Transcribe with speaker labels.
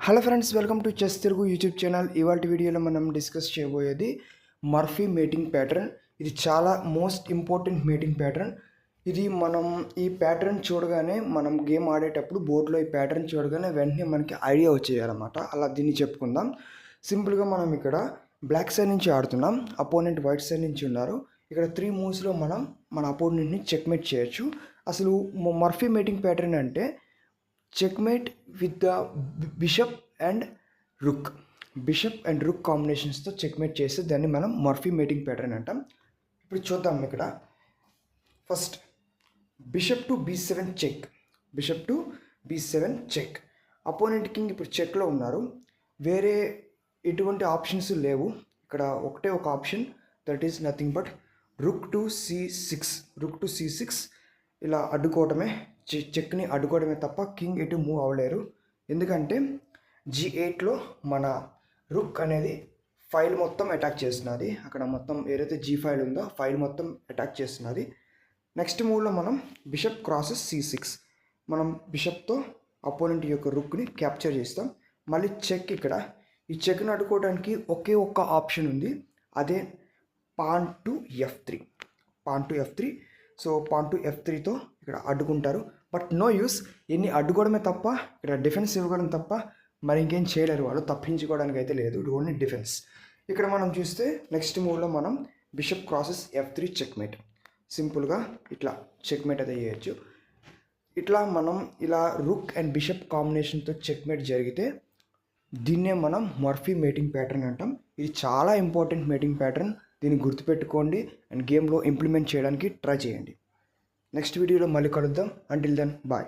Speaker 1: Hello friends, welcome to chess Telugu YouTube channel. ఇవాళ వీడియోలో మనం డిస్కస్ చేయబోయేది మర్ఫీ మేటింగ్ ప్యాటర్న్. ఇది చాలా మోస్ట్ ఇంపార్టెంట్ మేటింగ్ ప్యాటర్న్. ఇది మనం ఈ ప్యాటర్న్ చూడగానే మనం గేమ్ ఆడేటప్పుడు బోర్డులో ఈ ప్యాటర్న్ చూడగానే వెంటనే మనకి ఐడియా వచ్చేయాలన్నమాట. అలా దీన్ని చెప్పుకుందాం. సింపుల్గా మనం ఇక్కడ బ్లాక్ సైడ్ నుంచి ఆడుతున్నాం, అపోనెంట్ వైట్ సైడ్ నుంచి ఉన్నారు. ఇక్కడ 3 మూవ్స్లో మనం మన అపోనెంట్ని చెక్మేట్ చేయొచ్చు. అసలు మర్ఫీ మేటింగ్ ప్యాటర్న్ అంటే checkmate with the bishop and rook. Bishop and rook కాంబినేషన్స్తో చెక్మేట్ చేస్తే దాన్ని మనం మర్ఫీ మేటింగ్ ప్యాటర్న్ అంటాం. ఇప్పుడు చూద్దాం. ఇక్కడ first bishop to b7 check, bishop to b7 check. Opponent king ఇప్పుడు చెక్లో ఉన్నారు, వేరే ఎటువంటి ఆప్షన్స్ లేవు. ఇక్కడ ఒకటే ఒక option, that is nothing but rook to c6. Rook to c6 ఇలా అడ్డుకోవడమే, చెక్ని అడ్డుకోవడమే తప్ప కింగ్ ఎటు మూవ్ అవ్వలేరు. ఎందుకంటే g8లో మన రుక్ అనేది ఫైల్ మొత్తం అటాక్ చేస్తున్నది. అక్కడ మొత్తం ఏదైతే g ఫైల్ ఉందో ఫైల్ మొత్తం అటాక్ చేస్తున్నది. నెక్స్ట్ మూవ్లో మనం బిషప్ క్రాసెస్ c6, మనం బిషప్తో అపోనెంట్ యొక్క రుక్ని క్యాప్చర్ చేస్తాం. మళ్ళీ చెక్. ఇక్కడ ఈ చెక్ని అడ్డుకోవడానికి ఒకే ఒక్క ఆప్షన్ ఉంది, అదే pawn to f3. Pawn to f3. So pawn to f3తో ఇక్కడ అడ్డుకుంటారు. బట్ నో యూస్, ఎన్ని అడ్డుకోవడమే తప్ప ఇక్కడ డిఫెన్స్ ఇవ్వడం తప్ప మరి ఇంకేం చేయలేరు వాళ్ళు. తప్పించుకోవడానికి అయితే లేదు, ఇది ఓన్లీ డిఫెన్స్. ఇక్కడ మనం చూస్తే నెక్స్ట్ మూవ్లో మనం బిషప్ క్రాసెస్ f3 చెక్మేట్. సింపుల్గా ఇట్లా చెక్మేట్ అయితే చేయొచ్చు. ఇట్లా మనం ఇలా రుక్ అండ్ బిషప్ కాంబినేషన్తో చెక్మేట్ జరిగితే దీన్నే మనం మర్ఫీ మేటింగ్ ప్యాటర్న్ అంటాం. ఇది చాలా ఇంపార్టెంట్ మేటింగ్ ప్యాటర్న్. దీన్ని గుర్తుపెట్టుకోండి అండ్ గేమ్లో ఇంప్లిమెంట్ చేయడానికి ట్రై చేయండి. నెక్స్ట్ వీడియోలో మళ్ళీ కలుద్దాం. Until then bye.